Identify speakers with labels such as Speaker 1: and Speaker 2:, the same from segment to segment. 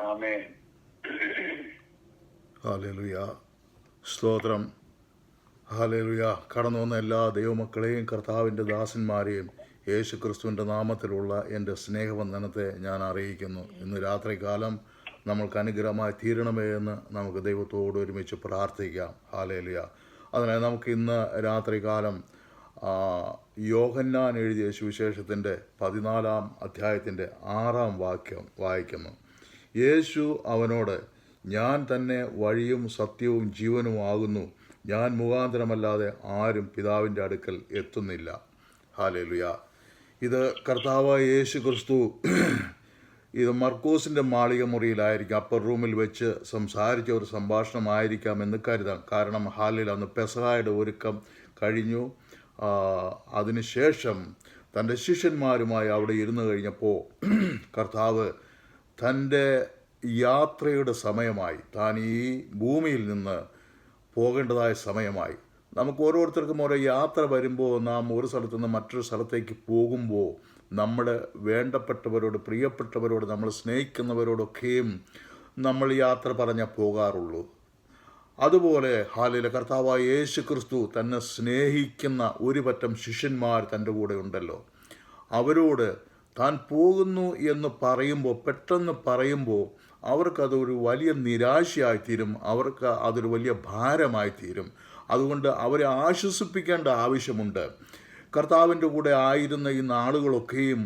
Speaker 1: ആമേൻ.
Speaker 2: Hallelujah. സ്തോത്രം. Hallelujah. കടന്നു വന്ന എല്ലാ ദൈവമക്കളെയും കർത്താവിൻ്റെ ദാസന്മാരെയും യേശു ക്രിസ്തുവിൻ്റെ നാമത്തിലുള്ള എൻ്റെ സ്നേഹവന്ദനത്തെ ഞാൻ അറിയിക്കുന്നു. ഇന്ന് രാത്രികാലം നമ്മൾക്ക് അനുഗ്രഹമായി തീരണമേ എന്ന് നമുക്ക് ദൈവത്തോട് ഒരുമിച്ച് പ്രാർത്ഥിക്കാം. ഹല്ലേലൂയ. അതിനാൽ നമുക്ക് ഇന്ന് രാത്രികാലം യോഹന്നാൻ എഴുതിയ സുവിശേഷത്തിൻ്റെ 14-ാം അധ്യായത്തിൻ്റെ 6-ാം വാക്യം വായിക്കുന്നു. യേശു അവനോട്, ഞാൻ തന്നെ വഴിയും സത്യവും ജീവനുമാകുന്നു, ഞാൻ മുഖാന്തരമല്ലാതെ ആരും പിതാവിൻ്റെ അടുക്കൽ എത്തുന്നില്ല. ഹല്ലേലൂയ. ഇത് കർത്താവായ യേശു ക്രിസ്തു ഇത് മർക്കോസിൻ്റെ മാളിക മുറിയിലായിരിക്കും, അപ്പർ റൂമിൽ വെച്ച് സംസാരിച്ച ഒരു സംഭാഷണമായിരിക്കാം എന്ന് കരുതാം. കാരണം ഹാലിൽ അന്ന് പെസഹായുടെ ഒരുക്കം കഴിഞ്ഞു. അതിനുശേഷം തൻ്റെ ശിഷ്യന്മാരുമായി അവിടെ ഇരുന്ന് കഴിഞ്ഞപ്പോൾ കർത്താവ് തൻ്റെ യാത്രയുടെ സമയമായി, താൻ ഈ ഭൂമിയിൽ നിന്ന് പോകേണ്ടതായ സമയമായി. നമുക്ക് ഓരോരുത്തർക്കും ഓരോ യാത്ര വരുമ്പോൾ, നാം ഒരു സ്ഥലത്തു നിന്ന് മറ്റൊരു സ്ഥലത്തേക്ക് പോകുമ്പോൾ നമ്മുടെ വേണ്ടപ്പെട്ടവരോട്, പ്രിയപ്പെട്ടവരോട്, നമ്മൾ സ്നേഹിക്കുന്നവരോടൊക്കെയും നമ്മൾ യാത്ര പറഞ്ഞേ പോകാറുള്ളൂ. അതുപോലെ ഹാലിലെ കർത്താവായ യേശു ക്രിസ്തു തന്നെ സ്നേഹിക്കുന്ന ഒരു പറ്റം ശിഷ്യന്മാർ തൻ്റെ കൂടെ ഉണ്ടല്ലോ. അവരോട് താൻ പോകുന്നു എന്ന് പറയുമ്പോൾ, പെട്ടെന്ന് പറയുമ്പോൾ അവർക്കതൊരു വലിയ നിരാശയായിത്തീരും, അവർക്ക് അതൊരു വലിയ ഭാരമായിത്തീരും. അതുകൊണ്ട് അവരെ ആശ്വസിപ്പിക്കേണ്ട ആവശ്യമുണ്ട്. കർത്താവിൻ്റെ കൂടെ ആയിരുന്ന ഈ നാളുകളൊക്കെയും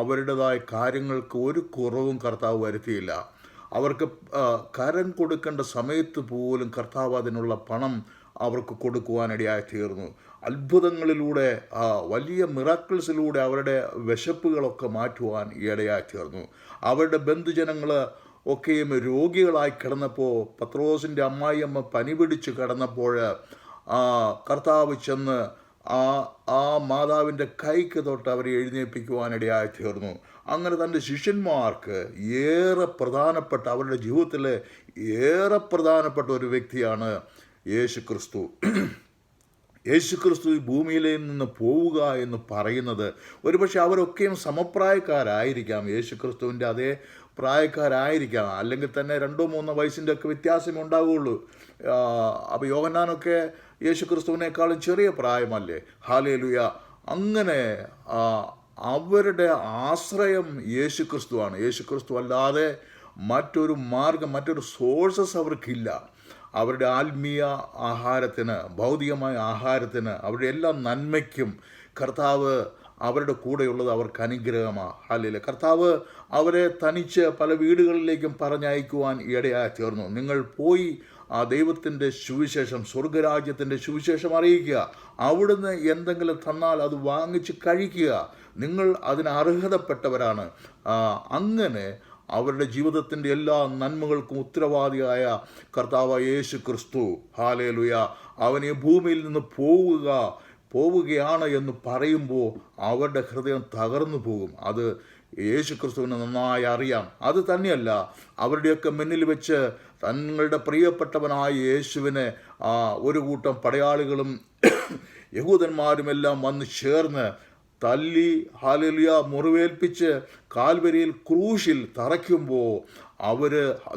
Speaker 2: അവരുടേതായ കാര്യങ്ങൾക്ക് ഒരു കുറവും കർത്താവ് വരുത്തിയില്ല. അവർക്ക് കരം കൊടുക്കേണ്ട സമയത്ത് പോലും കർത്താവ് അതിനുള്ള പണം അവർക്ക് കൊടുക്കുവാനിടയായി തീർന്നു. അത്ഭുതങ്ങളിലൂടെ, വലിയ മിറാക്കിൾസിലൂടെ അവരുടെ വിശപ്പുകളൊക്കെ മാറ്റുവാൻ ഇടയായി തീർന്നു. അവരുടെ ബന്ധുജനങ്ങൾ ഒക്കെയും രോഗികളായി കിടന്നപ്പോൾ, പത്രോസിൻ്റെ അമ്മായിയമ്മ പനി പിടിച്ച് കിടന്നപ്പോൾ കർത്താവ് ചെന്ന് ആ മാതാവിൻ്റെ കൈക്ക് തൊട്ട് അവരെ എഴുന്നേൽപ്പിക്കുവാനിടയായി തീർന്നു. അങ്ങനെ തൻ്റെ ശിഷ്യന്മാർക്ക് ഏറെ പ്രധാനപ്പെട്ട, അവരുടെ ജീവിതത്തിൽ ഏറെ പ്രധാനപ്പെട്ട ഒരു വ്യക്തിയാണ് യേശു ക്രിസ്തു. യേശു ക്രിസ്തു ഈ ഭൂമിയിൽ നിന്ന് പോവുക എന്ന് പറയുന്നത്, ഒരുപക്ഷെ അവരൊക്കെയും സമപ്രായക്കാരായിരിക്കാം, യേശു ക്രിസ്തുവിൻ്റെ അതേ പ്രായക്കാരായിരിക്കാം, അല്ലെങ്കിൽ തന്നെ 2-3 വയസ്സിൻ്റെ ഒക്കെ വ്യത്യാസമേ ഉണ്ടാവുകയുള്ളൂ. അപ്പോൾ യോഹന്നാനൊക്കെ യേശു ക്രിസ്തുവിനേക്കാളും ചെറിയ പ്രായമല്ലേ. ഹല്ലേലൂയ. അങ്ങനെ അവരുടെ ആശ്രയം യേശു ക്രിസ്തുവാണ്. യേശു ക്രിസ്തു അല്ലാതെ മറ്റൊരു മാർഗം, മറ്റൊരു സോഴ്സസ് അവർക്കില്ല. അവരുടെ ആത്മീയ ആഹാരത്തിന്, ഭൗതികമായ ആഹാരത്തിന്, അവരുടെ എല്ലാ നന്മയ്ക്കും കർത്താവ് അവരുടെ കൂടെയുള്ളത് അവർക്ക് അനുഗ്രഹമാണ്. ഹല്ലേലൂയ. കർത്താവ് അവരെ തനിച്ച് പല വീടുകളിലേക്കും പറഞ്ഞയക്കുവാൻ ഇടയായി തീർന്നു. നിങ്ങൾ പോയി ആ ദൈവത്തിൻ്റെ സുവിശേഷം, സ്വർഗരാജ്യത്തിൻ്റെ സുവിശേഷം അറിയിക്കുക. അവിടുന്ന് എന്തെങ്കിലും തന്നാൽ അത് വാങ്ങിച്ച് കഴിക്കുക. നിങ്ങൾ അതിന് അർഹതപ്പെട്ടവരാണ്. അങ്ങനെ അവരുടെ ജീവിതത്തിൻ്റെ എല്ലാ നന്മകൾക്കും ഉത്തരവാദിയായ കർത്താവ് യേശു ക്രിസ്തു, ഹല്ലേലൂയ, അവനെ ഭൂമിയിൽ നിന്ന് പോവുകയാണ് എന്ന് പറയുമ്പോൾ അവരുടെ ഹൃദയം തകർന്നു പോകും. അത് യേശു ക്രിസ്തുവിന് നന്നായി അറിയാം. അത് തന്നെയല്ല, അവരുടെയൊക്കെ മുന്നിൽ വെച്ച് തങ്ങളുടെ പ്രിയപ്പെട്ടവനായ യേശുവിനെ ഒരു കൂട്ടം പടയാളികളും യഹൂദന്മാരുമെല്ലാം വന്ന് ചേർന്ന് തല്ലി, ഹല്ലേലൂയ, മുറിവേൽപ്പിച്ച് കാൽവരിയിൽ ക്രൂശിൽ തറയ്ക്കുമ്പോൾ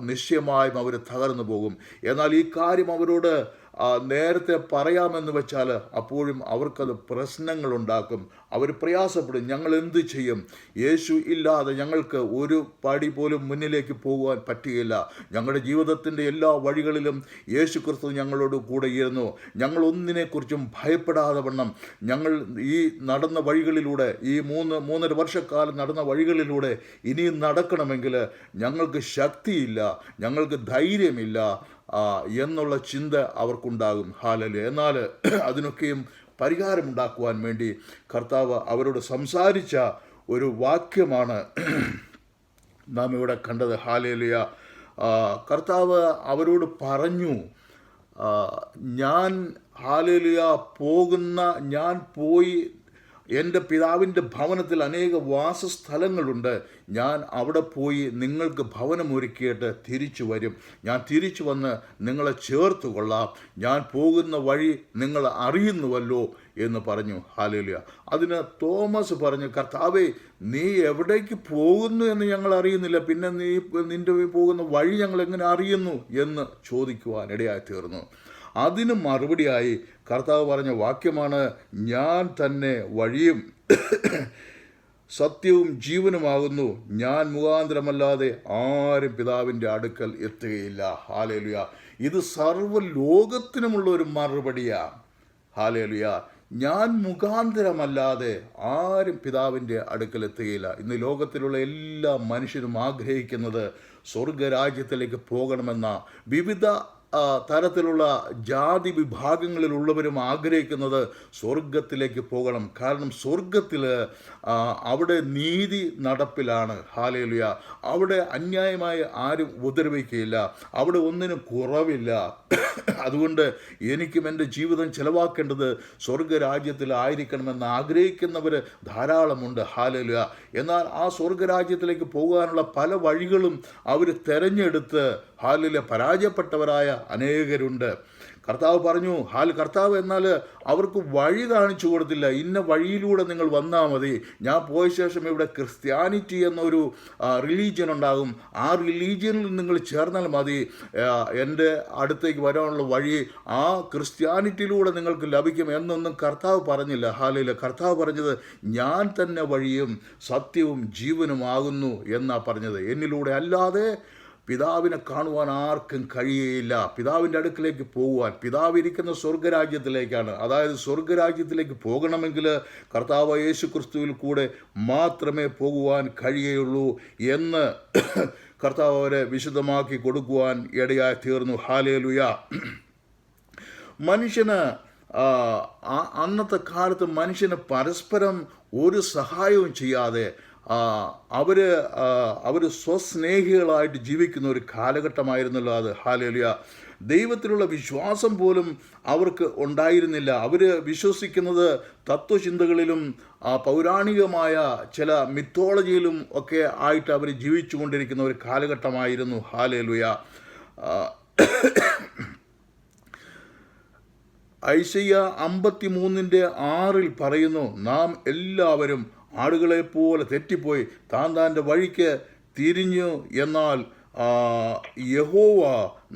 Speaker 2: നിശ്ചയമായും അവർ തകർന്നു പോകും. എന്നാൽ ഈ കാര്യം അവരോട് നേരത്തെ പറയാമെന്ന് വെച്ചാൽ അപ്പോഴും അവർക്കത് പ്രശ്നങ്ങളുണ്ടാക്കും. അവർ പ്രയാസപ്പെടും. ഞങ്ങൾ എന്ത് ചെയ്യും? യേശു ഇല്ലാതെ ഞങ്ങൾക്ക് ഒരു പടി പോലും മുന്നിലേക്ക് പോകുവാൻ പറ്റുകയില്ല. ഞങ്ങളുടെ ജീവിതത്തിൻ്റെ എല്ലാ വഴികളിലും യേശു ക്രിസ്തു ഞങ്ങളോട് കൂടെ ഇരുന്നു. ഞങ്ങൾ ഒന്നിനെക്കുറിച്ചും ഭയപ്പെടാതെ വണ്ണം ഞങ്ങൾ ഈ നടന്ന വഴികളിലൂടെ, ഈ 3.5 വർഷക്കാലം നടന്ന വഴികളിലൂടെ ഇനിയും നടക്കണമെങ്കിൽ ഞങ്ങൾക്ക് ശക്തിയില്ല, ഞങ്ങൾക്ക് ധൈര്യമില്ല എന്നുള്ള ചിന്ത അവർക്കുണ്ടാകും. ഹല്ലേലൂയ. എന്നാൽ അതിനൊക്കെയും പരിഹാരമുണ്ടാക്കുവാൻ വേണ്ടി കർത്താവ് അവരോട് സംസാരിച്ച ഒരു വാക്യമാണ് നാം ഇവിടെ കണ്ടത്. ഹല്ലേലൂയ. കർത്താവ് അവരോട് പറഞ്ഞു, ഞാൻ പോയി എൻ്റെ പിതാവിൻ്റെ ഭവനത്തിൽ അനേക വാസസ്ഥലങ്ങളുണ്ട്, ഞാൻ അവിടെ പോയി നിങ്ങൾക്ക് ഭവനമൊരുക്കിയിട്ട് തിരിച്ചു വരും. ഞാൻ തിരിച്ചു വന്ന് നിങ്ങളെ ചേർത്ത് കൊള്ളാം. ഞാൻ പോകുന്ന വഴി നിങ്ങൾ അറിയുന്നുവല്ലോ എന്ന് പറഞ്ഞു. ഹല്ലേലൂയ. അതിന് തോമസ് പറഞ്ഞു, കർത്താവേ, നീ എവിടേക്ക് പോകുന്നു എന്ന് ഞങ്ങൾ അറിയുന്നില്ല, പിന്നെ നിന്റെ പോകുന്ന വഴി ഞങ്ങൾ എങ്ങനെ അറിയുന്നു എന്ന് ചോദിക്കുവാൻ ഇടയായി തീർന്നു. അതിന് മറുപടിയായി കർത്താവ് പറഞ്ഞ വാക്യമാണ്, ഞാൻ തന്നെ വഴിയും സത്യവും ജീവനുമാകുന്നു, ഞാൻ മുഖാന്തരമല്ലാതെ ആരും പിതാവിൻ്റെ അടുക്കൽ എത്തുകയില്ല. ഹല്ലേലൂയ. ഇത് സർവ്വലോകത്തിനുമുള്ള ഒരു മറുപടിയാണ്. ഹല്ലേലൂയ. ഞാൻ മുഖാന്തരമല്ലാതെ ആരും പിതാവിൻ്റെ അടുക്കൽ എത്തുകയില്ല. ഇന്ന് ലോകത്തിലുള്ള എല്ലാ മനുഷ്യരും ആഗ്രഹിക്കുന്നത് സ്വർഗരാജ്യത്തിലേക്ക് പോകണമെന്ന, വിവിധ തരത്തിലുള്ള ജാതി വിഭാഗങ്ങളിലുള്ളവരും ആഗ്രഹിക്കുന്നത് സ്വർഗത്തിലേക്ക് പോകണം. കാരണം സ്വർഗത്തിൽ അവിടെ നീതി നടപ്പിലാണ്. ഹല്ലേലൂയ. അവിടെ അന്യായമായി ആരും ഉപദ്രവിക്കുകയില്ല, അവിടെ ഒന്നിനും കുറവില്ല. അതുകൊണ്ട് എനിക്കും എൻ്റെ ജീവിതം ചെലവാക്കേണ്ടത് സ്വർഗരാജ്യത്തിലായിരിക്കണമെന്ന് ആഗ്രഹിക്കുന്നവർ ധാരാളമുണ്ട്. ഹല്ലേലൂയ. എന്നാൽ ആ സ്വർഗരാജ്യത്തിലേക്ക് പോകാനുള്ള പല വഴികളും അവർ തിരഞ്ഞെടുത്ത് ഹല്ലേലൂയ പരാജയപ്പെട്ടവരായ അനേകരുണ്ട്. കർത്താവ് പറഞ്ഞു, കർത്താവ് എന്നാൽ അവർക്ക് വഴി കാണിച്ചു കൊടുത്തില്ല. ഇന്ന വഴിയിലൂടെ നിങ്ങൾ വന്നാൽ മതി, ഞാൻ പോയ ശേഷം ഇവിടെ ക്രിസ്ത്യാനിറ്റി എന്നൊരു റിലീജിയൻ ഉണ്ടാകും, ആ റിലീജിയനിൽ നിങ്ങൾ ചേർന്നാൽ മതി, എൻ്റെ അടുത്തേക്ക് വരാനുള്ള വഴി ആ ക്രിസ്ത്യാനിറ്റിയിലൂടെ നിങ്ങൾക്ക് ലഭിക്കും എന്നൊന്നും കർത്താവ് പറഞ്ഞില്ല. ഹല്ലേലൂയ. കർത്താവ് പറഞ്ഞത്, ഞാൻ തന്നെ വഴിയും സത്യവും ജീവനുമാകുന്നു എന്നാ പറഞ്ഞത്. എന്നിലൂടെ അല്ലാതെ പിതാവിനെ കാണുവാൻ ആർക്കും കഴിയുകയില്ല. പിതാവിൻ്റെ അടുക്കിലേക്ക് പോകുവാൻ, പിതാവ് ഇരിക്കുന്ന സ്വർഗരാജ്യത്തിലേക്കാണ്. അതായത് സ്വർഗരാജ്യത്തിലേക്ക് പോകണമെങ്കിൽ കർത്താവ് യേശു ക്രിസ്തുവിൽ കൂടെ മാത്രമേ പോകുവാൻ കഴിയുകയുള്ളൂ എന്ന് കർത്താവ് അവരെ വിശദമാക്കി കൊടുക്കുവാൻ ഇടയായി തീർന്നു. ഹല്ലേലൂയ. മനുഷ്യന് അന്നത്തെ കാലത്ത് മനുഷ്യന് പരസ്പരം ഒരു സഹായവും ചെയ്യാതെ അവർ സ്വസ്നേഹികളായിട്ട് ജീവിക്കുന്ന ഒരു കാലഘട്ടമായിരുന്നല്ലോ അത്. ഹല്ലേലൂയ. ദൈവത്തിലുള്ള വിശ്വാസം പോലും അവർക്ക് ഉണ്ടായിരുന്നില്ല. അവർ വിശ്വസിക്കുന്നത് തത്വചിന്തകളിലും പൗരാണികമായ ചില മിത്തോളജിയിലും ഒക്കെ ആയിട്ട് അവർ ജീവിച്ചു കൊണ്ടിരിക്കുന്ന ഒരു കാലഘട്ടമായിരുന്നു. ഹല്ലേലൂയ. ഐശയ്യ 53:6 പറയുന്നു, നാം എല്ലാവരും ആടുകളെപ്പോലെ തെറ്റിപ്പോയി താൻ്റെ വഴിക്ക് തിരിഞ്ഞു, എന്നാൽ യഹോവ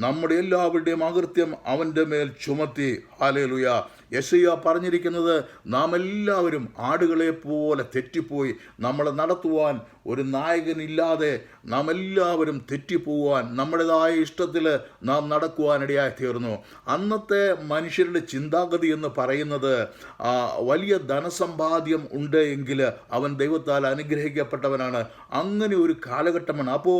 Speaker 2: നമ്മുടെ എല്ലാവരുടെയും അകൃത്യം അവൻ്റെ മേൽ ചുമത്തി. ഹല്ലേലൂയ. യെശയ്യാ പറഞ്ഞിരിക്കുന്നത്, നാം എല്ലാവരും ആടുകളെപ്പോലെ തെറ്റിപ്പോയി, നമ്മളെ നടത്തുവാൻ ഒരു നായകനില്ലാതെ നാം എല്ലാവരും തെറ്റിപ്പോവാൻ, നമ്മുടേതായ ഇഷ്ടത്തിൽ നാം നടക്കുവാനിടയായി തീർന്നു. അന്നത്തെ മനുഷ്യരുടെ ചിന്താഗതി എന്ന് പറയുന്നത്, വലിയ ധനസമ്പാദ്യം ഉണ്ട് എങ്കിൽ അവൻ ദൈവത്താൽ അനുഗ്രഹിക്കപ്പെട്ടവനാണ്. അങ്ങനെ ഒരു കാലഘട്ടമാണ്. അപ്പോൾ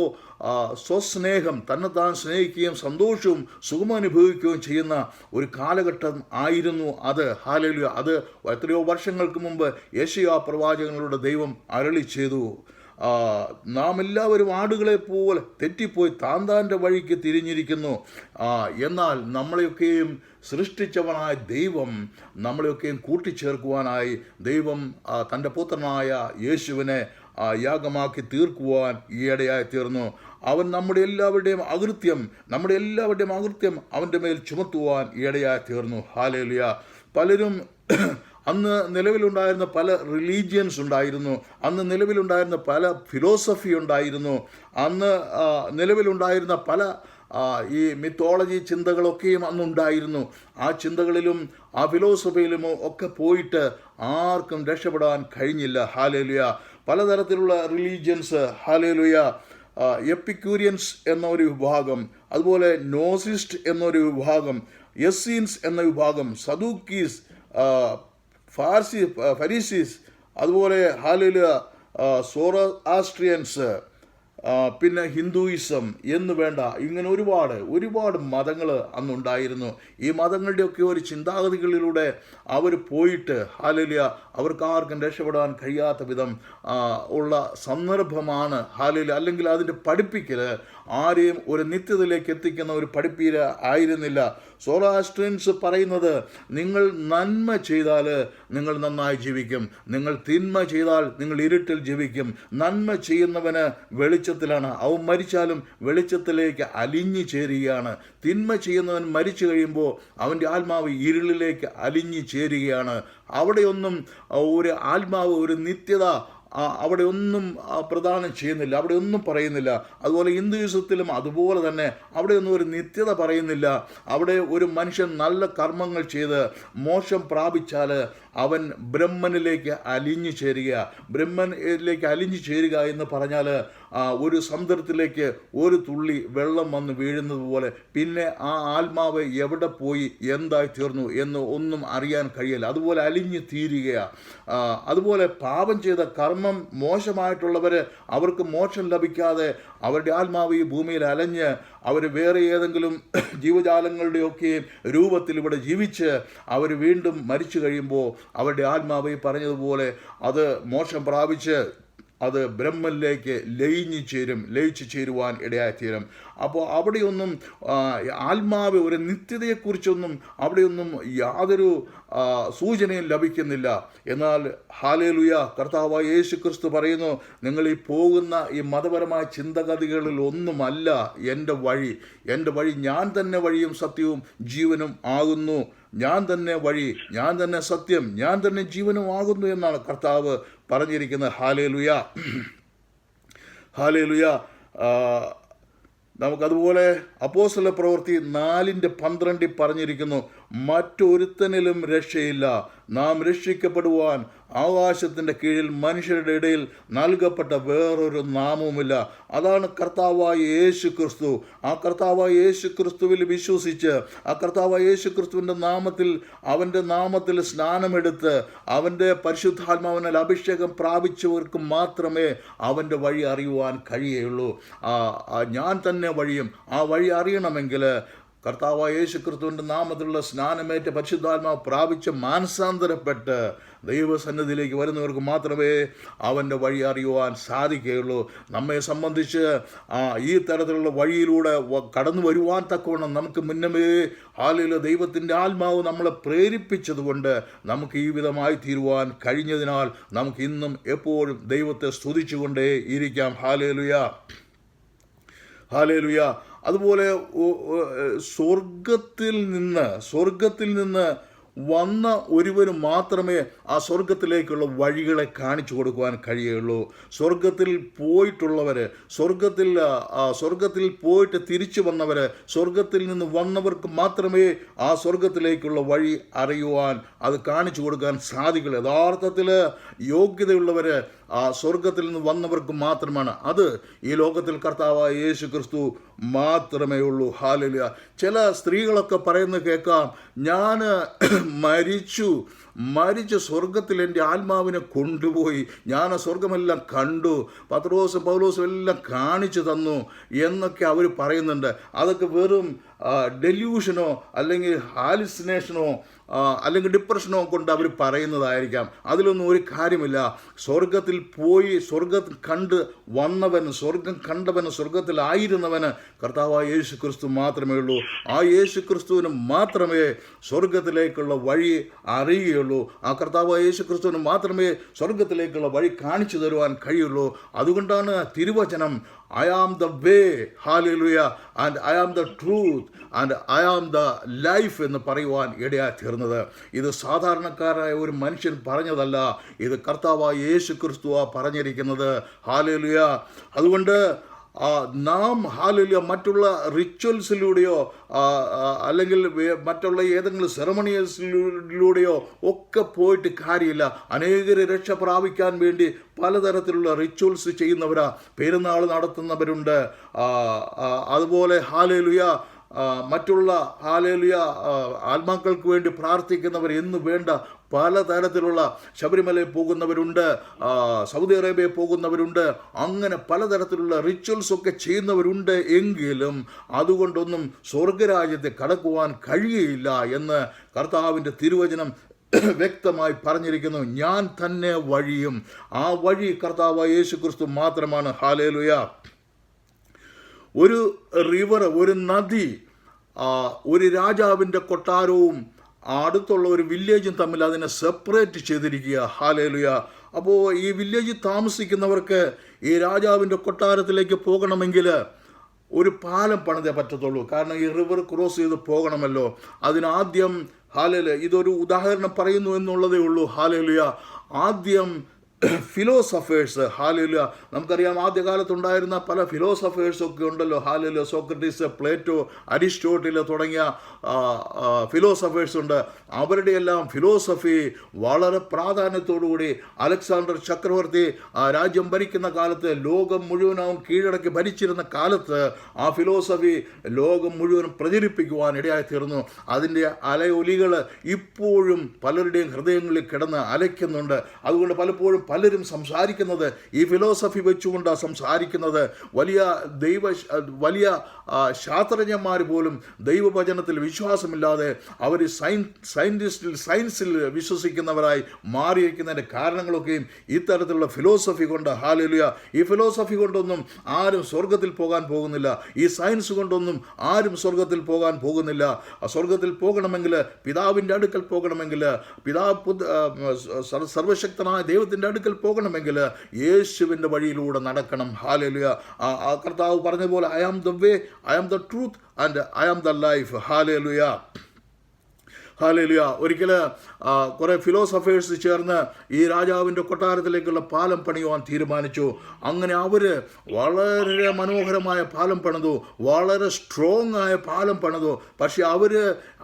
Speaker 2: സ്വസ്നേഹം, തന്നെത്താൻ സ്നേഹിക്കുകയും സന്തോഷവും സുഖമനുഭവിക്കുകയും ചെയ്യുന്ന ഒരു കാലഘട്ടം ആയിരുന്നു അത്. ഹല്ലേലൂയ. അത് എത്രയോ വർഷങ്ങൾക്ക് മുമ്പ് യെശയ്യാ പ്രവാചകങ്ങളുടെ ദൈവം അരുളി ചെയ്തു. നാം എല്ലാവരും ആടുകളെ പോലെ തെറ്റിപ്പോയി താൻ്റെ വഴിക്ക് തിരിഞ്ഞിരിക്കുന്നു, എന്നാൽ നമ്മളെയൊക്കെയും സൃഷ്ടിച്ചവനായ ദൈവം നമ്മളെയൊക്കെയും കൂട്ടിച്ചേർക്കുവാനായി ദൈവം തൻ്റെ പുത്രനായ യേശുവിനെ യാഗമാക്കി തീർക്കുവാൻ ഈയിടെയായി തീർന്നു. അവൻ നമ്മുടെ എല്ലാവരുടെയും അകൃത്യം അവൻ്റെ മേൽ ചുമത്തുവാൻ ഈയിടെയായി തീർന്നു. ഹല്ലേലൂയ. പലരും അന്ന് നിലവിലുണ്ടായിരുന്ന പല റിലീജിയൻസ് ഉണ്ടായിരുന്നു, അന്ന് നിലവിലുണ്ടായിരുന്ന പല ഫിലോസഫി ഉണ്ടായിരുന്നു, അന്ന് നിലവിലുണ്ടായിരുന്ന പല ഈ മിത്തോളജി ചിന്തകളൊക്കെയും അന്നുണ്ടായിരുന്നു. ആ ചിന്തകളിലും ആ ഫിലോസഫിയിലും ഒക്കെ പോയിട്ട് ആർക്കും രക്ഷപ്പെടാൻ കഴിഞ്ഞില്ല. ഹല്ലേലൂയ. പലതരത്തിലുള്ള റിലീജിയൻസ്. ഹല്ലേലൂയ. എപ്പിക്യൂരിയൻസ് എന്നൊരു വിഭാഗം, അതുപോലെ നോസിസ്റ്റ് എന്നൊരു വിഭാഗം, എസ്സീൻസ് എന്ന വിഭാഗം, സദൂക്കീസ്, ഫരീസീസ്, അതുപോലെ ഹല്ലേലൂയ സോറോആസ്ട്രിയൻസ്, പിന്നെ ഹിന്ദുയിസം എന്ന് വേണ്ട ഇങ്ങനെ ഒരുപാട് മതങ്ങൾ അന്നുണ്ടായിരുന്നു. ഈ മതങ്ങളുടെയൊക്കെ ഒരു ചിന്താഗതികളിലൂടെ അവർ പോയിട്ട് ഹല്ലേലൂയ അവർക്കാർക്കും രക്ഷപ്പെടാൻ കഴിയാത്ത വിധം ഉള്ള സന്ദർഭമാണ് ഹല്ലേലൂയ. അല്ലെങ്കിൽ അതിൻ്റെ പഠിപ്പിക്കൽ ആരെയും ഒരു നിത്യതയിലേക്ക് എത്തിക്കുന്ന ഒരു പഠിപ്പീര ആയിരുന്നില്ല. സോറോആസ്ട്രിയൻസ് പറയുന്നത്, നിങ്ങൾ നന്മ ചെയ്താൽ നിങ്ങൾ നന്നായി ജീവിക്കും, നിങ്ങൾ തിന്മ ചെയ്താൽ നിങ്ങൾ ഇരുട്ടിൽ ജീവിക്കും, നന്മ ചെയ്യുന്നവന് വെളിച്ചം വെളിച്ചത്തിലാണ്. അവൻ മരിച്ചാലും വെളിച്ചത്തിലേക്ക് അലിഞ്ഞു ചേരുകയാണ്. തിന്മ ചെയ്യുന്നവൻ മരിച്ചു കഴിയുമ്പോൾ അവൻ്റെ ആത്മാവ് ഇരുളിലേക്ക് അലിഞ്ഞു ചേരുകയാണ്. അവിടെയൊന്നും ഒരു ആത്മാവ്, ഒരു നിത്യത അവിടെ ഒന്നും പ്രദാനം ചെയ്യുന്നില്ല, അവിടെ ഒന്നും പറയുന്നില്ല. അതുപോലെ ഹിന്ദുയിസത്തിലും അതുപോലെ തന്നെ അവിടെയൊന്നും ഒരു നിത്യത പറയുന്നില്ല. അവിടെ ഒരു മനുഷ്യൻ നല്ല കർമ്മങ്ങൾ ചെയ്ത് മോക്ഷം പ്രാപിച്ചാൽ അവൻ ബ്രഹ്മനിലേക്ക് അലിഞ്ഞു ചേരുക. ബ്രഹ്മനിലേക്ക് അലിഞ്ഞു ചേരുക എന്ന് പറഞ്ഞാൽ ഒരു സമുദ്രത്തിലേക്ക് ഒരു തുള്ളി വെള്ളം വന്ന് വീഴുന്നത് പോലെ പിന്നെ ആ ആത്മാവ് എവിടെ പോയി എന്തായി തീർന്നു എന്ന് ഒന്നും അറിയാൻ കഴിയില്ല. അതുപോലെ അലിഞ്ഞു തീരുകയാണ്. അതുപോലെ പാപം ചെയ്ത കർമ്മം മോശമായിട്ടുള്ളവർ, അവർക്ക് മോക്ഷം ലഭിക്കാതെ അവരുടെ ആത്മാവ് ഈ ഭൂമിയിൽ അലഞ്ഞ് അവർ വേറെ ഏതെങ്കിലും ജീവജാലങ്ങളുടെയൊക്കെ രൂപത്തിൽ ഇവിടെ ജീവിച്ച് അവർ വീണ്ടും മരിച്ചു കഴിയുമ്പോൾ അവരുടെ ആത്മാവ് പറഞ്ഞതുപോലെ അത് മോക്ഷം പ്രാപിച്ച് അത് ബ്രഹ്മനിലേക്ക് ലയിച്ചു ചേരുവാൻ ഇടയായിത്തീരും. അപ്പോൾ അവിടെയൊന്നും ആത്മാവ് ഒരു നിത്യതയെക്കുറിച്ചൊന്നും അവിടെയൊന്നും യാതൊരു സൂചനയും ലഭിക്കുന്നില്ല. എന്നാൽ ഹല്ലേലൂയ, കർത്താവായ യേശു ക്രിസ്തു പറയുന്നു, നിങ്ങൾ ഈ പോകുന്ന ഈ മതപരമായ ചിന്തഗതികളിൽ ഒന്നുമല്ല എൻ്റെ വഴി ഞാൻ തന്നെ വഴിയും സത്യവും ജീവനും ആകുന്നു. ഞാൻ തന്നെ വഴി, ഞാൻ തന്നെ സത്യം, ഞാൻ തന്നെ ജീവനും ആകുന്നു എന്നാണ് കർത്താവ് പറഞ്ഞിരിക്കുന്നത്. Hallelujah, hallelujah. നമുക്കതുപോലെ അപ്പോസ്തല പ്രവൃത്തി 4:12 പറഞ്ഞിരിക്കുന്നു, മറ്റൊരുത്തനിലും രക്ഷയില്ല, നാം രക്ഷിക്കപ്പെടുവാൻ ആകാശത്തിൻ്റെ കീഴിൽ മനുഷ്യരുടെ ഇടയിൽ നൽകപ്പെട്ട വേറൊരു നാമവുമില്ല. അതാണ് കർത്താവായ യേശു ക്രിസ്തു. ആ കർത്താവായ യേശു ക്രിസ്തുവിൽ വിശ്വസിച്ച് ആ കർത്താവായ യേശു ക്രിസ്തുവിൻ്റെ നാമത്തിൽ, അവൻ്റെ നാമത്തിൽ സ്നാനമെടുത്ത് അവൻ്റെ പരിശുദ്ധാത്മാവിനാൽ അഭിഷേകം പ്രാപിച്ചവർക്ക് മാത്രമേ അവൻ്റെ വഴി അറിയുവാൻ കഴിയുള്ളൂ. ഞാൻ തന്നെ വഴിയും. ആ വഴി അറിയണമെങ്കിൽ കർത്താവായ യേശു ക്രിസ്തുവിൻ്റെ നാമത്തിലുള്ള സ്നാനമേറ്റ് പരിശുദ്ധാത്മാവ് പ്രാപിച്ച് മാനസാന്തരപ്പെട്ട് ദൈവസന്നിധിയിലേക്ക് വരുന്നവർക്ക് മാത്രമേ അവൻ്റെ വഴി അറിയുവാൻ സാധിക്കുകയുള്ളൂ. നമ്മെ സംബന്ധിച്ച് ഈ തരത്തിലുള്ള വഴിയിലൂടെ കടന്നു വരുവാൻ തക്കവണ്ണം നമുക്ക് മുന്നമേ ഹാലയിലെ ദൈവത്തിൻ്റെ ആത്മാവ് നമ്മളെ പ്രേരിപ്പിച്ചതുകൊണ്ട് നമുക്ക് ഈ വിധമായി തീരുവാൻ കഴിഞ്ഞതിനാൽ നമുക്ക് ഇന്നും എപ്പോഴും ദൈവത്തെ സ്തുതിച്ചുകൊണ്ടേ ഇരിക്കാം. Hallelujah, hallelujah. അതുപോലെ സ്വർഗത്തിൽ നിന്ന് വന്ന ഒരുവന് മാത്രമേ ആ സ്വർഗത്തിലേക്കുള്ള വഴികളെ കാണിച്ചു കൊടുക്കുവാൻ കഴിയുള്ളൂ. സ്വർഗത്തിൽ പോയിട്ടുള്ളവർ, സ്വർഗത്തിൽ പോയിട്ട് തിരിച്ചു വന്നവർ, സ്വർഗത്തിൽ നിന്ന് വന്നവർക്ക് മാത്രമേ ആ സ്വർഗത്തിലേക്കുള്ള വഴി അറിയുവാൻ, അത് കാണിച്ചു കൊടുക്കാൻ സാധിക്കുള്ളൂ. യഥാർത്ഥത്തിൽ യോഗ്യതയുള്ളവർ ആ സ്വർഗത്തിൽ നിന്ന് വന്നവർക്ക് മാത്രമാണ്. അത് ഈ ലോകത്തിൽ കർത്താവായ യേശു ക്രിസ്തു മാത്രമേ ഉള്ളൂ. ഹല്ലേലൂയ. ചില സ്ത്രീകളൊക്കെ പറയുന്നത് കേൾക്കാം, ഞാൻ മരിച്ചു സ്വർഗത്തിൽ എൻ്റെ ആത്മാവിനെ കൊണ്ടുപോയി, ഞാൻ സ്വർഗമെല്ലാം കണ്ടു, പത്രോസും പൗലോസും എല്ലാം കാണിച്ചു തന്നു എന്നൊക്കെ അവർ പറയുന്നുണ്ട്. അതൊക്കെ വെറും ഡെല്യൂഷനോ അല്ലെങ്കിൽ ഹാലുസിനേഷനോ അല്ലെങ്കിൽ ഡിപ്രഷനോ കൊണ്ട് അവർ പറയുന്നതായിരിക്കാം. അതിലൊന്നും ഒരു കാര്യമില്ല. സ്വർഗത്തിൽ പോയി സ്വർഗം കണ്ട് വന്നവന്, സ്വർഗം കണ്ടവന്, സ്വർഗത്തിലായിരുന്നവന് കർത്താവായ യേശു ക്രിസ്തു മാത്രമേ ഉള്ളൂ. ആ യേശു ക്രിസ്തുവിന് മാത്രമേ സ്വർഗത്തിലേക്കുള്ള വഴി അറിയുകയുള്ളൂ. ആ കർത്താവായ യേശു ക്രിസ്തുവിന് മാത്രമേ സ്വർഗത്തിലേക്കുള്ള വഴി കാണിച്ചു തരുവാൻ കഴിയുള്ളൂ. അതുകൊണ്ടാണ് തിരുവചനം I am the way, hallelujah, and I am the truth, and I am the life എന്ന് പറയുവാൻ ഇടയായി തീർന്നത്. ഇത് സാധാരണക്കാരായ ഒരു മനുഷ്യൻ പറഞ്ഞതല്ല, ഇത് കർത്താവായ യേശു ക്രിസ്തുവാ പറഞ്ഞിരിക്കുന്നത്. ഹല്ലേലൂയ. അതുകൊണ്ട് നാം ഹല്ലേലൂയ മറ്റുള്ള റിച്വൽസിലൂടെയോ അല്ലെങ്കിൽ മറ്റുള്ള ഏതെങ്കിലും സെറമണിയൽസിലൂടെയോ ഒക്കെ പോയിട്ട് കാര്യമില്ല. അനേകരെ രക്ഷ പ്രാപിക്കാൻ വേണ്ടി പലതരത്തിലുള്ള റിച്വൽസ് ചെയ്യുന്നവരാ, പെരുന്നാൾ നടത്തുന്നവരുണ്ട്. അതുപോലെ ഹല്ലേലൂയ മറ്റുള്ള ഹല്ലേലൂയ ആത്മാക്കൾക്ക് വേണ്ടി പ്രാർത്ഥിക്കുന്നവർ എന്ന് വേണ്ട പലതരത്തിലുള്ള, ശബരിമലയിൽ പോകുന്നവരുണ്ട്, സൗദി അറേബ്യയിൽ പോകുന്നവരുണ്ട്, അങ്ങനെ പലതരത്തിലുള്ള റിച്വൽസ് ഒക്കെ ചെയ്യുന്നവരുണ്ട്. എങ്കിലും അതുകൊണ്ടൊന്നും സ്വർഗരാജ്യത്തെ കടക്കുവാൻ കഴിയുകയില്ല എന്ന് കർത്താവിൻ്റെ തിരുവചനം വ്യക്തമായി പറഞ്ഞിരിക്കുന്നു. ഞാൻ തന്നെ വഴിയും, ആ വഴി കർത്താവായ യേശു ക്രിസ്തു മാത്രമാണ്. ഹല്ലേലൂയ. ഒരു റിവർ, ഒരു നദി, ഒരു രാജാവിൻ്റെ കൊട്ടാരവും അടുത്തുള്ള ഒരു വില്ലേജും തമ്മിൽ അതിനെ സെപ്പറേറ്റ് ചെയ്തിരിക്കുക. ഹല്ലേലൂയ. അപ്പോൾ ഈ വില്ലേജിൽ താമസിക്കുന്നവർക്ക് ഈ രാജാവിൻ്റെ കൊട്ടാരത്തിലേക്ക് പോകണമെങ്കിൽ ഒരു പാലം പണിതേ പറ്റത്തുള്ളൂ. കാരണം ഈ റിവർ ക്രോസ് ചെയ്ത് പോകണമല്ലോ. അതിനാദ്യം ഇതൊരു ഉദാഹരണം പറയുന്നു എന്നുള്ളതേ ഉള്ളൂ. ആദ്യം ഫിലോസഫേഴ്സ്, നമുക്കറിയാം ആദ്യകാലത്തുണ്ടായിരുന്ന പല ഫിലോസഫേഴ്സൊക്കെ ഉണ്ടല്ലോ. സോക്രട്ടീസ്, പ്ലേറ്റോ, അരിസ്റ്റോട്ടിൽ തുടങ്ങിയ ഫിലോസഫേഴ്സ് ഉണ്ട്. അവരുടെ എല്ലാം ഫിലോസഫി വളരെ പ്രാധാന്യത്തോടുകൂടി അലക്സാണ്ടർ ചക്രവർത്തി രാജ്യം ഭരിക്കുന്ന കാലത്ത്, ലോകം മുഴുവനും കീഴടക്കി ഭരിച്ചിരുന്ന കാലത്ത് ആ ഫിലോസഫി ലോകം മുഴുവൻ പ്രചരിപ്പിക്കുവാൻ ഇടയായി തീർന്നു. അതിൻ്റെ അലയൊലികൾ ഇപ്പോഴും പലരുടെയും ഹൃദയങ്ങളിൽ കിടന്ന് അലയ്ക്കുന്നുണ്ട്. അതുകൊണ്ട് പലപ്പോഴും പലരും സംസാരിക്കുന്നത് ഈ ഫിലോസഫി വെച്ചുകൊണ്ടാണ് സംസാരിക്കുന്നത്. വലിയ ശാസ്ത്രജ്ഞന്മാർ പോലും ദൈവവചനത്തിൽ വിശ്വാസമില്ലാതെ അവർ സയൻസിൽ വിശ്വസിക്കുന്നവരായി മാറിയിരിക്കുന്നതിൻ്റെ കാരണങ്ങളൊക്കെയും ഇത്തരത്തിലുള്ള ഫിലോസഫി കൊണ്ട്. ഈ ഫിലോസഫി കൊണ്ടൊന്നും ആരും സ്വർഗത്തിൽ പോകാൻ പോകുന്നില്ല. ഈ സയൻസ് കൊണ്ടൊന്നും ആരും സ്വർഗത്തിൽ പോകാൻ പോകുന്നില്ല. സ്വർഗത്തിൽ പോകണമെങ്കിൽ, പിതാവിൻ്റെ അടുക്കൽ പോകണമെങ്കിൽ, സർവശക്തനായ ദൈവത്തിൻ്റെ അടുക്കൽ പോകണമെങ്കിൽ യേശുവിൻ്റെ വഴിയിലൂടെ നടക്കണം. കർത്താവ് പറഞ്ഞതുപോലെ, I am the way, I am the truth and I am the life. ഒരിക്കൽ കുറേ ഫിലോസഫേഴ്സ് ചേർന്ന് ഈ രാജാവിൻ്റെ കൊട്ടാരത്തിലേക്കുള്ള പാലം പണിയുവാൻ തീരുമാനിച്ചു. അങ്ങനെ അവർ വളരെ മനോഹരമായ പാലം പണിതു, വളരെ സ്ട്രോങ് ആയ പാലം പണിതു. പക്ഷെ അവർ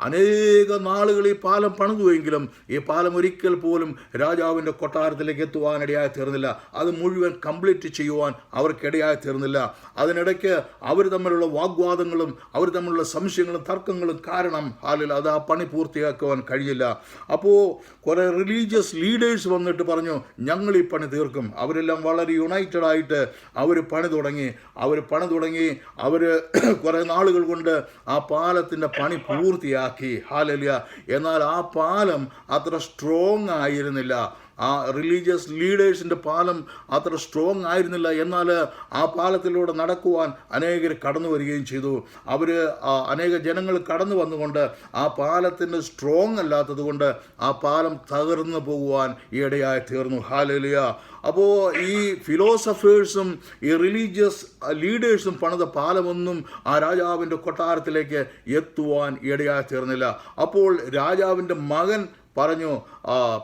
Speaker 2: അനേക നാളുകൾ ഈ പാലം പണിതുവെങ്കിലും ഈ പാലം ഒരിക്കൽ പോലും രാജാവിൻ്റെ കൊട്ടാരത്തിലേക്ക് എത്തുവാനിടയായി തീർന്നില്ല. അത് മുഴുവൻ കംപ്ലീറ്റ് ചെയ്യുവാൻ അവർക്കിടയായി തീർന്നില്ല. അതിനിടയ്ക്ക് അവർ തമ്മിലുള്ള വാഗ്വാദങ്ങളും അവർ തമ്മിലുള്ള സംശയങ്ങളും തർക്കങ്ങളും കാരണം അത് ആ പണി പൂർത്തിയാക്കുവാൻ കഴിയില്ല. അപ്പോൾ കുറേ റിലീജിയസ് ലീഡേഴ്സ് വന്നിട്ട് പറഞ്ഞു, ഞങ്ങൾ ഈ പണി തീർക്കും. അവരെല്ലാം വളരെ യുണൈറ്റഡ് ആയിട്ട് അവർ പണി തുടങ്ങി. അവർ കുറേ നാളുകൾ കൊണ്ട് ആ പാലത്തിൻ്റെ പണി പൂർത്തിയാക്കി. എന്നാൽ ആ പാലം അത്ര സ്ട്രോങ് ആയിരുന്നില്ല. ആ റിലീജിയസ് ലീഡേഴ്സിൻ്റെ പാലം അത്ര സ്ട്രോങ് ആയിരുന്നില്ല. എന്നാൽ ആ പാലത്തിലൂടെ നടക്കുവാൻ അനേകർ കടന്നു വരികയും ചെയ്തു. അനേക ജനങ്ങൾ കടന്നു വന്നുകൊണ്ട് ആ പാലത്തിന് സ്ട്രോങ് അല്ലാത്തത് കൊണ്ട് ആ പാലം തകർന്നു പോകുവാൻ ഇടയായി തീർന്നു. അപ്പോൾ ഈ ഫിലോസഫേഴ്സും ഈ റിലീജിയസ് ലീഡേഴ്സും പണിത പാലമൊന്നും ആ രാജാവിൻ്റെ കൊട്ടാരത്തിലേക്ക് എത്തുവാൻ ഇടയായി തീർന്നില്ല. അപ്പോൾ രാജാവിൻ്റെ മകൻ പറഞ്ഞു,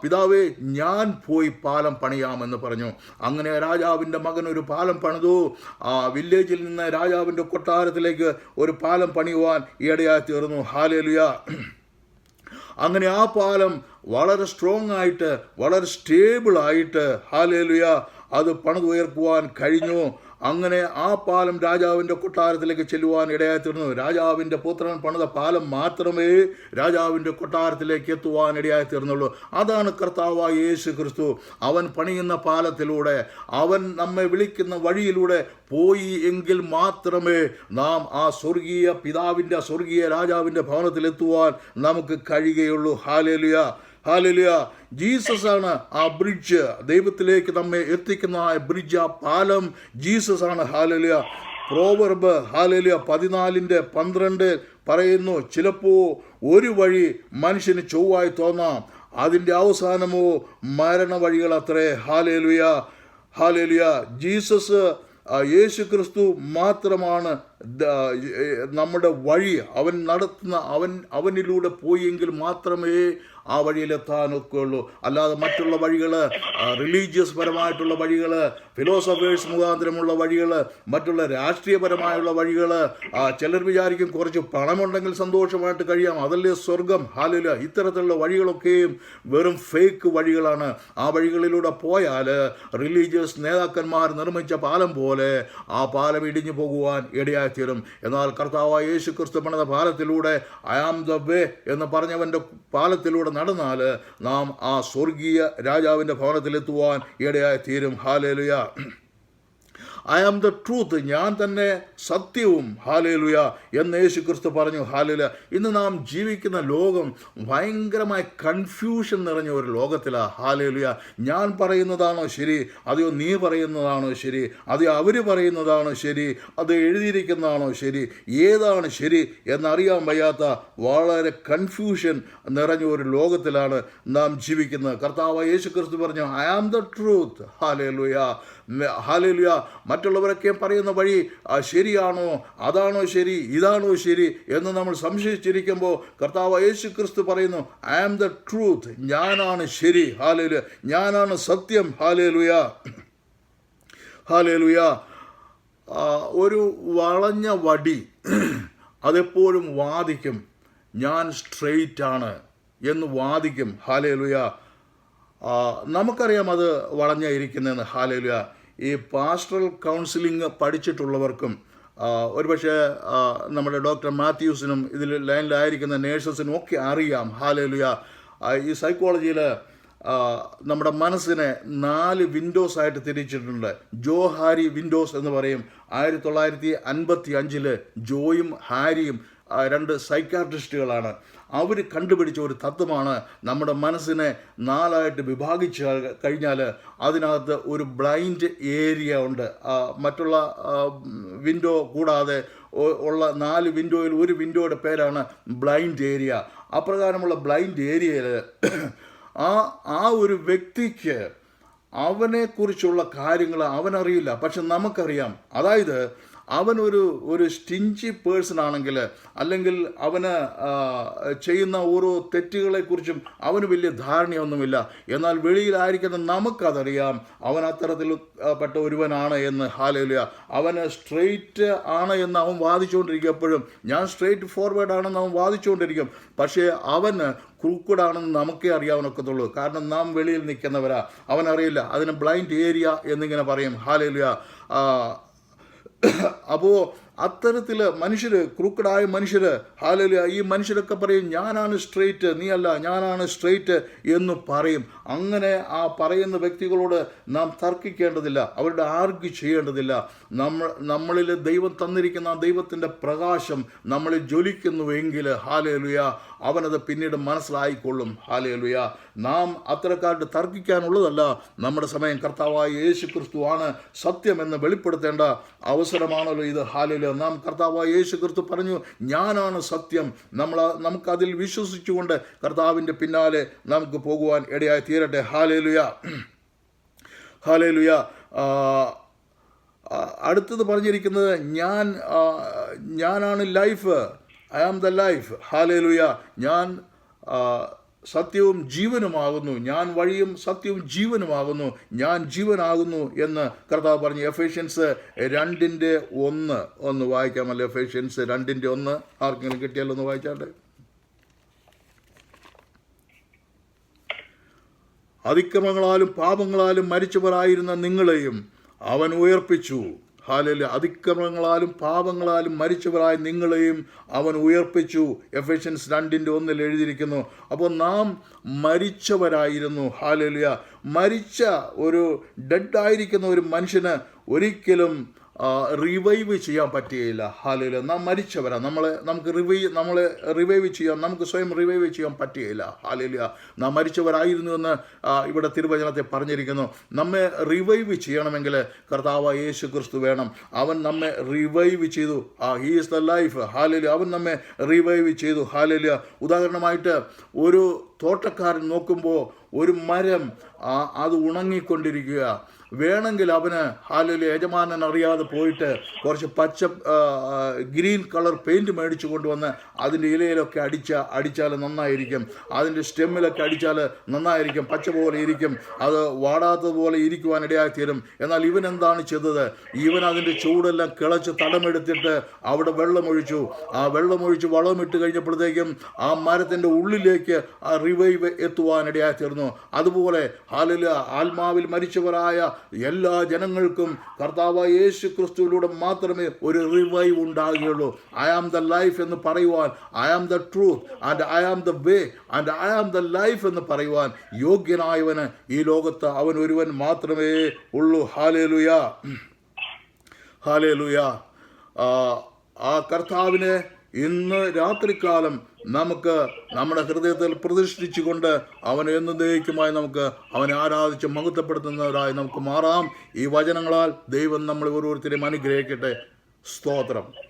Speaker 2: പിതാവേ, ഞാൻ പോയി പാലം പണിയാമെന്ന് പറഞ്ഞു. അങ്ങനെ രാജാവിൻ്റെ മകൻ ഒരു പാലം പണിതു. വില്ലേജിൽ നിന്ന് രാജാവിൻ്റെ കൊട്ടാരത്തിലേക്ക് ഒരു പാലം പണിയുവാൻ ഇടയായി തീർന്നു. അങ്ങനെ ആ പാലം വളരെ സ്ട്രോങ് ആയിട്ട്, വളരെ സ്റ്റേബിൾ ആയിട്ട് അത് പണിതുയർക്കുവാൻ കഴിഞ്ഞു. അങ്ങനെ ആ പാലം രാജാവിൻ്റെ കൊട്ടാരത്തിലേക്ക് ചെല്ലുവാൻ ഇടയായി തീർന്നു. രാജാവിൻ്റെ പുത്രൻ പണിത പാലം മാത്രമേ രാജാവിൻ്റെ കൊട്ടാരത്തിലേക്ക് എത്തുവാൻ ഇടയായി തീർന്നുള്ളൂ. അതാണ് കർത്താവായ യേശു ക്രിസ്തു. അവൻ പണിയുന്ന പാലത്തിലൂടെ, അവൻ നമ്മെ വിളിക്കുന്ന വഴിയിലൂടെ പോയി എങ്കിൽ മാത്രമേ നാം ആ പിതാവിൻ്റെ സ്വർഗീയ രാജാവിൻ്റെ ഭവനത്തിലെത്തുവാൻ നമുക്ക് കഴിയുകയുള്ളൂ. ജീസസ് ആണ് ആ ബ്രിഡ്ജ്, ദൈവത്തിലേക്ക് നമ്മെ എത്തിക്കുന്ന ആ ബ്രിഡ്ജ്, ആ പാലം ജീസസ് ആണ്. പ്രോവർബ് 14:12 പറയുന്നു, ചിലപ്പോൾ ഒരു വഴി മനുഷ്യന് ചൊവ്വായി തോന്നാം, അതിൻ്റെ അവസാനമോ മരണവഴികൾ അത്രേ. ജീസസ്, യേശു ക്രിസ്തു മാത്രമാണ് നമ്മുടെ വഴി. അവനിലൂടെ പോയെങ്കിൽ മാത്രമേ ആ വഴിയിലെത്താനൊക്കെ ഉള്ളൂ. അല്ലാതെ മറ്റുള്ള വഴികൾ, റിലീജിയസ് പരമായിട്ടുള്ള വഴികൾ, ഫിലോസഫേഴ്സ് മുഖാന്തരമുള്ള വഴികൾ, മറ്റുള്ള രാഷ്ട്രീയപരമായുള്ള വഴികൾ, ചിലർ വിചാരിക്കും കുറച്ച് പണമുണ്ടെങ്കിൽ സന്തോഷമായിട്ട് കഴിയാം, അതല്ലേ സ്വർഗം. ഇത്തരത്തിലുള്ള വഴികളൊക്കെയും വെറും ഫേക്ക് വഴികളാണ്. ആ വഴികളിലൂടെ പോയാൽ റിലീജിയസ് നേതാക്കന്മാർ നിർമ്മിച്ച പാലം പോലെ ആ പാലം ഇടിഞ്ഞു പോകുവാൻ ഇടയായിത്തീരും. എന്നാൽ കർത്താവായ യേശു ക്രിസ്തു പണിത പാലത്തിലൂടെ, ഐ ആം ദ വേ എന്ന് പറഞ്ഞവൻ്റെ പാലത്തിലൂടെ നടന്നാൽ നാം ആ സ്വർഗീയ രാജാവിൻ്റെ ഭവനത്തിലെത്തുവാൻ ഇടയായി തീരും. ഐ ആം ദ ട്രൂത്ത്, ഞാൻ തന്നെ സത്യവും, ഹാലേലുയ എന്ന് യേശു ക്രിസ്തു പറഞ്ഞു. ഹാലേലുയ. ഇന്ന് നാം ജീവിക്കുന്ന ലോകം ഭയങ്കരമായ കൺഫ്യൂഷൻ നിറഞ്ഞ ഒരു ലോകത്തിലാണ്. ഹാലേലുയ. ഞാൻ പറയുന്നതാണോ ശരി, അതെയോ നീ പറയുന്നതാണോ ശരി, അതെയോ അവർ പറയുന്നതാണോ ശരി, അത് എഴുതിയിരിക്കുന്നതാണോ ശരി, ഏതാണ് ശരി എന്നറിയാൻ വയ്യാത്ത വളരെ കൺഫ്യൂഷൻ നിറഞ്ഞ ഒരു ലോകത്തിലാണ് നാം ജീവിക്കുന്നത്. കർത്താവ് യേശു ക്രിസ്തു പറഞ്ഞു, I am the truth. Hallelujah, hallelujah. മറ്റുള്ളവരൊക്കെ പറയുന്ന വഴി ശരിയാണോ, അതാണോ ശരി, ഇതാണോ ശരി എന്ന് നമ്മൾ സംശയിച്ചിരിക്കുമ്പോൾ കർത്താവ് യേശു ക്രിസ്തു പറയുന്നു, ഐ ആം ദ ട്രൂത്ത്, ഞാനാണ് ശരി. ഹാലേലുയ, ഞാനാണ് സത്യം. Hallelujah, hallelujah. ഒരു വളഞ്ഞ വടി അതെപ്പോഴും വാദിക്കും, ഞാൻ സ്ട്രെയിറ്റ് ആണ് എന്ന് വാദിക്കും. ഹാലേലുയ. നമുക്കറിയാം അത് വളഞ്ഞിരിക്കുന്നതെന്ന്. ഹാലേലുയ. ഈ പാസ്റ്ററൽ കൗൺസിലിംഗ് പഠിച്ചിട്ടുള്ളവർക്കും ഒരുപക്ഷെ നമ്മുടെ ഡോക്ടർ മാത്യൂസിനും ഇതിൽ ലൈനിലായിരിക്കുന്ന നേഴ്സസിനും ഒക്കെ അറിയാം. ഹാലേലുയ. ഈ സൈക്കോളജിയിൽ നമ്മുടെ മനസ്സിനെ 4 വിൻഡോസ് ആയിട്ട് തിരിച്ചിട്ടുണ്ട്. ജോ ഹാരി വിൻഡോസ് എന്ന് പറയും. 1955 ജോയും ഹാരിയും 2 സൈക്കാട്രിസ്റ്റുകളാണ്. അവർ കണ്ടുപിടിച്ച ഒരു തത്വമാണ്, നമ്മുടെ മനസ്സിനെ 4ആയിട്ട് വിഭാഗിച്ച് കഴിഞ്ഞാൽ അതിനകത്ത് ഒരു ബ്ലൈൻഡ് ഏരിയ ഉണ്ട്. മറ്റുള്ള വിൻഡോ കൂടാതെ ഉള്ള 4 വിൻഡോയിൽ ഒരു വിൻഡോയുടെ പേരാണ് ബ്ലൈൻഡ് ഏരിയ. അപ്രകാരമുള്ള ബ്ലൈൻഡ് ഏരിയയിൽ ആ ഒരു വ്യക്തിക്ക് അവനെക്കുറിച്ചുള്ള കാര്യങ്ങൾ അവനറിയില്ല, പക്ഷെ നമുക്കറിയാം. അതായത് അവൻ ഒരു സ്റ്റിഞ്ചി പേഴ്സൺ ആണെങ്കിൽ, അല്ലെങ്കിൽ അവന് ചെയ്യുന്ന ഓരോ തെറ്റുകളെക്കുറിച്ചും അവന് വലിയ ധാരണയൊന്നുമില്ല. എന്നാൽ വെളിയിലായിരിക്കുന്ന നമുക്കതറിയാം അവൻ അത്തരത്തിൽ പെട്ട ഒരുവനാണ് എന്ന്. ഹാലേലുയ. അവന് സ്ട്രെയിറ്റ് ആണ് എന്ന് അവൻ വാദിച്ചുകൊണ്ടിരിക്കും. എപ്പോഴും ഞാൻ സ്ട്രെയിറ്റ് ഫോർവേഡ് ആണെന്ന് അവൻ വാദിച്ചുകൊണ്ടിരിക്കും. പക്ഷേ അവന് ക്രൂക്കഡാണെന്ന് നമുക്കേ അറിയാവുന്നൊക്കത്തുള്ളൂ. കാരണം നാം വെളിയിൽ നിൽക്കുന്നവരാ, അവനറിയില്ല. അതിന് ബ്ലൈൻഡ് ഏരിയ എന്നിങ്ങനെ പറയും. ഹാലേലുയ. അപ്പോൾ അത്തരത്തിൽ മനുഷ്യർ, ക്രൂക്കഡായ മനുഷ്യർ, ഹാലേലുയ, ഈ മനുഷ്യരൊക്കെ പറയും ഞാനാണ് സ്ട്രെയിറ്റ്, നീ അല്ല, ഞാനാണ് സ്ട്രെയിറ്റ് എന്ന് പറയും. അങ്ങനെ ആ പറയുന്ന വ്യക്തികളോട് നാം തർക്കിക്കേണ്ടതില്ല, അവരുടെ ആർഗ്യൂ ചെയ്യേണ്ടതില്ല. നമ്മളിൽ ദൈവം തന്നിരിക്കുന്ന ആ ദൈവത്തിൻ്റെ പ്രകാശം നമ്മളിൽ ജ്വലിക്കുന്നുവെങ്കിൽ ഹാലേലുയ, അവനത് പിന്നീട് മനസ്സിലായിക്കൊള്ളും. ഹാലേലുയ. നാം അത്തരക്കാരുടെ തർക്കിക്കാനുള്ളതല്ല. നമ്മുടെ സമയം കർത്താവായ യേശു ക്രിസ്തുവാണ് സത്യമെന്ന് വെളിപ്പെടുത്തേണ്ട അവസരമാണല്ലോ ഇത്. ഹാലേലുയ. നാം കർത്താവായ യേശു ക്രിസ്തു പറഞ്ഞു, ഞാനാണ് സത്യം. നമുക്കതിൽ വിശ്വസിച്ചുകൊണ്ട് കർത്താവിൻ്റെ പിന്നാലെ നമുക്ക് പോകുവാൻ ഇടയായി തീരട്ടെ. Hallelujah, hallelujah. അടുത്തത് പറഞ്ഞിരിക്കുന്നത് ഞാനാണ് life, I am the life. Hallelujah. ഞാൻ സത്യവും ജീവനുമാകുന്നു, ഞാൻ വഴിയും സത്യവും ജീവനുമാകുന്നു, ഞാൻ ജീവനാകുന്നു എന്ന് കർത്താവ് പറഞ്ഞു. എഫേഷ്യൻസ് 2:1 ഒന്ന് വായിക്കാമല്ലോ. എഫേഷ്യൻസ് 2:1 ആർക്കെങ്കിലും കിട്ടിയാലോ ഒന്ന് വായിച്ചാട്ടെ. അതിക്രമങ്ങളാലും പാപങ്ങളാലും മരിച്ചവരായിരുന്ന നിങ്ങളെയും അവൻ ഉയർപ്പിച്ചു. ഹാലേലുയ. അതിക്രമങ്ങളാലും പാപങ്ങളാലും മരിച്ചവരായ നിങ്ങളെയും അവൻ ഉയർപ്പിച്ചു. എഫേഷ്യൻസ് 2:1 എഴുതിയിരിക്കുന്നു. അപ്പോൾ നാം മരിച്ചവരായിരുന്നു. ഹാലേലുയ. മരിച്ച ഒരു ഡെഡായിരിക്കുന്ന ഒരു മനുഷ്യന് ഒരിക്കലും റിവൈവ് ചെയ്യാൻ പറ്റുകയില്ല. ഹാലേലുയ. നാം മരിച്ചവരാ, നമുക്ക് റിവൈവ് ചെയ്യാൻ, നമുക്ക് സ്വയം റിവൈവ് ചെയ്യാൻ പറ്റുകയില്ല. ഹാലേലുയ. നാം മരിച്ചവരായിരുന്നു എന്ന് ഇവിടെ തിരുവചനത്തെ പറഞ്ഞിരിക്കുന്നു. നമ്മെ റിവൈവ് ചെയ്യണമെങ്കിൽ കർത്താവ് യേശു ക്രിസ്തു വേണം. അവൻ നമ്മെ റിവൈവ് ചെയ്തു. He is the life. Hallelujah. അവൻ നമ്മെ റിവൈവ് ചെയ്തു. ഹാലേലുയ. ഉദാഹരണമായിട്ട് ഒരു തോട്ടക്കാരൻ നോക്കുമ്പോൾ ഒരു മരം അത് ഉണങ്ങിക്കൊണ്ടിരിക്കുക, വേണമെങ്കിൽ അവന് ഹാലേലുയ യജമാനൻ അറിയാതെ പോയിട്ട് കുറച്ച് പച്ച ഗ്രീൻ കളർ പെയിൻറ്റ് മേടിച്ചു കൊണ്ടുവന്ന് അതിൻ്റെ ഇലയിലൊക്കെ അടിച്ചാൽ നന്നായിരിക്കും, അതിൻ്റെ സ്റ്റെമ്മിലൊക്കെ അടിച്ചാൽ നന്നായിരിക്കും, പച്ച പോലെ ഇരിക്കും, അത് വാടാത്തതുപോലെ ഇരിക്കുവാൻ ഇടയായിത്തീരും. എന്നാൽ ഇവൻ എന്താണ് ചെയ്തത്? ഇവൻ അതിൻ്റെ ചൂടെല്ലാം കിളച്ച് തടമെടുത്തിട്ട് അവിടെ വെള്ളമൊഴിച്ചു. ആ വെള്ളമൊഴിച്ച് വളമിട്ട് കഴിഞ്ഞപ്പോഴത്തേക്കും ആ മരത്തിൻ്റെ ഉള്ളിലേക്ക് ആ റിവൈവ് എത്തുവാൻ ഇടയായിത്തീർന്നു. അതുപോലെ ഹാലേലുയ, ആത്മാവിൽ മരിച്ചവരായ എല്ലാ ജനങ്ങൾക്കും കർത്താവായ യേശു ക്രിസ്തുവിലൂടെ മാത്രമേ ഒരു റിവൈവ് ഉണ്ടാകുകയുള്ളൂ. ഐ ആം ദ ലൈഫ് എന്ന് പറയുവാൻ, I am the truth and I am the way and I am the life എന്ന് പറയുവാൻ യോഗ്യനായവന് ഈ ലോകത്ത് അവൻ ഒരുവൻ മാത്രമേ ഉള്ളൂ. ഹാലേലുയ. ഹല്ലേലൂയ. ആ ആ കർത്താവിനെ ഇന്ന് രാത്രികാലം നമുക്ക് നമ്മുടെ ഹൃദയത്തിൽ പ്രതിഷ്ഠിച്ചുകൊണ്ട് അവനെ എന്നേക്കുമായി നമുക്ക് അവനെ ആരാധിച്ച് മഹത്വപ്പെടുത്തുന്നവരായി നമുക്ക് മാറാം. ഈ വചനങ്ങളാൽ ദൈവം നമ്മളെ ഓരോരുത്തരെയും അനുഗ്രഹിക്കട്ടെ. സ്തോത്രം.